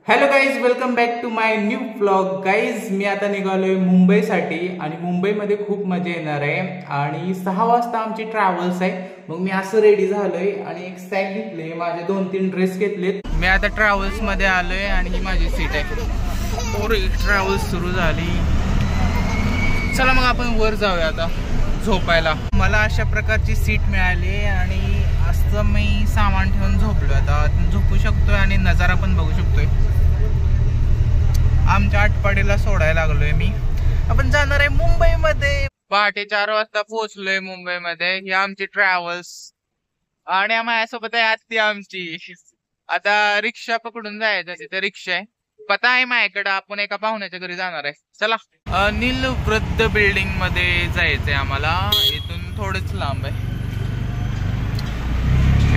Hello guys, welcome back to my new vlog. Guys, मी आता निघालोय मुंबईसाठी आणि मुंबईमध्ये खूप मजा येणार आहे. आणि 6 वाजता आमची ट्रॅव्हल्स आहे. मग मी असं रेडी झालोय आणि एक सॅक घेतले, माझे 2-3 ड्रेस घेतलेत. मी आता ट्रॅव्हल्स मध्ये आलोय आणि ही माझी सीट आहे. और ट्रॅव्हल्स सुरू झाली. चला मग आपण वर जाऊया आता झोपायला. मला अशा प्रकारची सीट मिळाली आणि असं मी सामान ठेवून झोपलोय. आता झोपू शकतोय आणि नजारा पण बघू शकतोय. आमच्या आटपाडीला सोडायला लागलोय मी. आपण जाणार आहे मुंबईमध्ये. पहाटे 4 वाजता पोहोचलोय मुंबईमध्ये. ही आमची ट्रॅव्हल्स आणि माझ्यासोबत आहे आत्ती आमची. आता रिक्षा पकडून जायचं. तिथे रिक्षा आहे, पता आहे माझ्याकडे. आपण एका पाहुण्याच्या घरी जाणार आहे. चला. नीलवृद्ध बिल्डिंग मध्ये जायचंय आम्हाला. इथून थोडंच लांब आहे.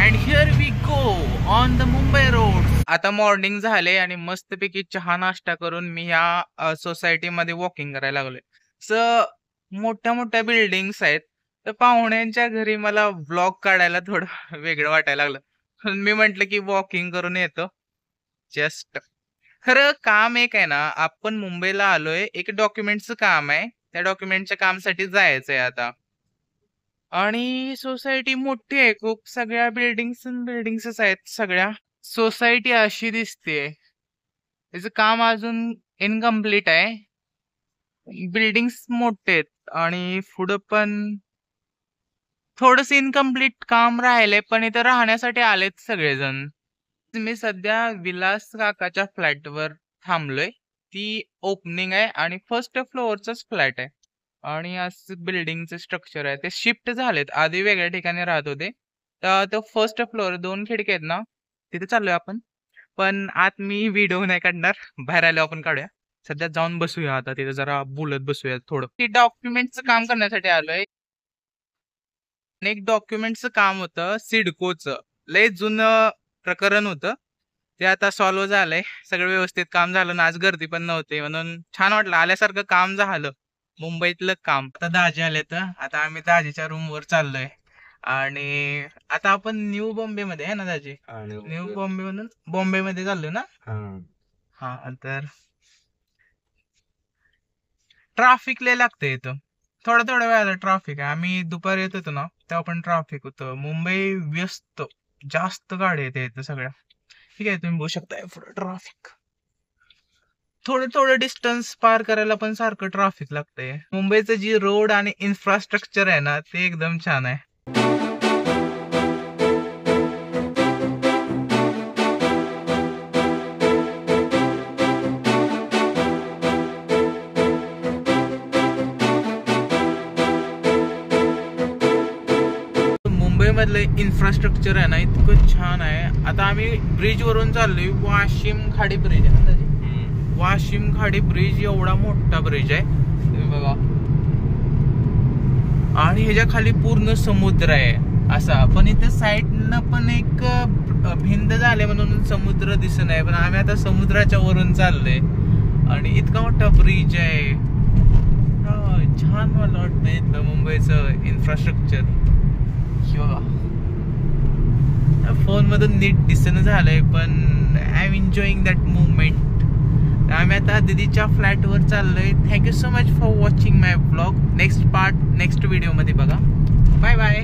And here we go on the Mumbai road. आता मॉर्निंग झाले आणि मस्तपैकी चहा नाश्ता करून मी ह्या सोसायटीमध्ये वॉकिंग करायला लागलोय. मोठ्या मोठ्या बिल्डिंग्स आहेत. तर पाहुण्यांच्या घरी मला व्लॉग काढायला थोडं वेगळं वाटायला लागलं. मी म्हंटल की वॉकिंग करून येतो. जस्ट खरं काम एक आहे ना, आपण मुंबईला आलोय, एक डॉक्युमेंटचं काम आहे. त्या डॉक्युमेंटच्या कामसाठी जायचंय आता. आणि सोसायटी मोठी आहे खूप. सगळ्या बिल्डिंग्सच आहेत. सगळ्या सोसायटी अशी दिसते. त्याचं काम अजून इनकम्प्लीट आहे. बिल्डिंग्स मोठे आहेत आणि पुढं पण थोडंसं इनकम्प्लीट काम राहिलंय. पण इथं राहण्यासाठी आलेत सगळेजण. मी सध्या विलास काकाच्या फ्लॅटवर थांबलोय. ती ओपनिंग आहे आणि फर्स्ट फ्लोअरचाच फ्लॅट आहे. आणि असं बिल्डिंगचं स्ट्रक्चर आहे. ते शिफ्ट झालेत. आधी वेगळ्या ठिकाणी राहत होते. तर फर्स्ट फ्लोअर 2 खिडकी आहेत ना, तिथे चाललोय आपण. पण आत मी व्हिडिओ नाही काढणार. बाहेर आलो आपण काढूया. सध्या जाऊन बसूया आता तिथे, जरा बोलत बसूया थोडं. ते डॉक्युमेंटचं काम करण्यासाठी आलोय. एक डॉक्युमेंटचं काम होतं सिडकोचं. लय जुनं प्रकरण होतं. ते आता सॉल्व्ह झालंय. सगळं व्यवस्थित काम झालं ना. आज गर्दी पण नव्हती म्हणून छान वाटलं. आल्यासारखं काम झालं. मुंबईतलं काम. आता दाजी आले. तर आता आम्ही दाजीच्या रूमवर चाललोय. आणि आता आपण न्यू बॉम्बे मध्ये आहे ना दाजी? न्यू बॉम्बे म्हणून बॉम्बे मध्ये चाललोय ना. हा तर ट्रॅफिक लय लागतंय इथं. थोड्या वेळाला ट्रॅफिक आहे. आम्ही दुपारी येत होतो ना, तेव्हा पण ट्रॅफिक होतं. मुंबई व्यस्त, जास्त गाड्या येते इथं सगळ्या. ठीक आहे, तुम्ही बघू शकताय पुढे ट्रॅफिक. थोडं डिस्टन्स पार करायला पण सारखं ट्रॅफिक लागतंय. मुंबईचं जी रोड आणि इन्फ्रास्ट्रक्चर आहे ना, ते एकदम छान आहे. मुंबईमधलं इन्फ्रास्ट्रक्चर आहे ना, इतकं छान आहे. आता आम्ही ब्रिज वरून चाललोय. वाशिम खाडी ब्रिज आहे ना. वाशिम खाडी ब्रिज एवढा मोठा ब्रिज आहे, तुम्ही बघा. आणि ह्याच्या खाली पूर्ण समुद्र आहे असा. पण इथे साईडनं पण एक भिंत झाले म्हणून समुद्र दिसत नाही. पण आम्ही आता समुद्राच्या वरून चाललोय आणि इतका मोठा ब्रिज आहे. छान मला वाटतं इथलं मुंबईचं इन्फ्रास्ट्रक्चर. फोन मधून नीट दिसणं झालंय, पण I am enjoying that movement. आम्ही आता दीदीच्या फ्लॅटवर चाललोय. Thank you so much for watching my blog. Next part next video मध्ये बघा. Bye bye.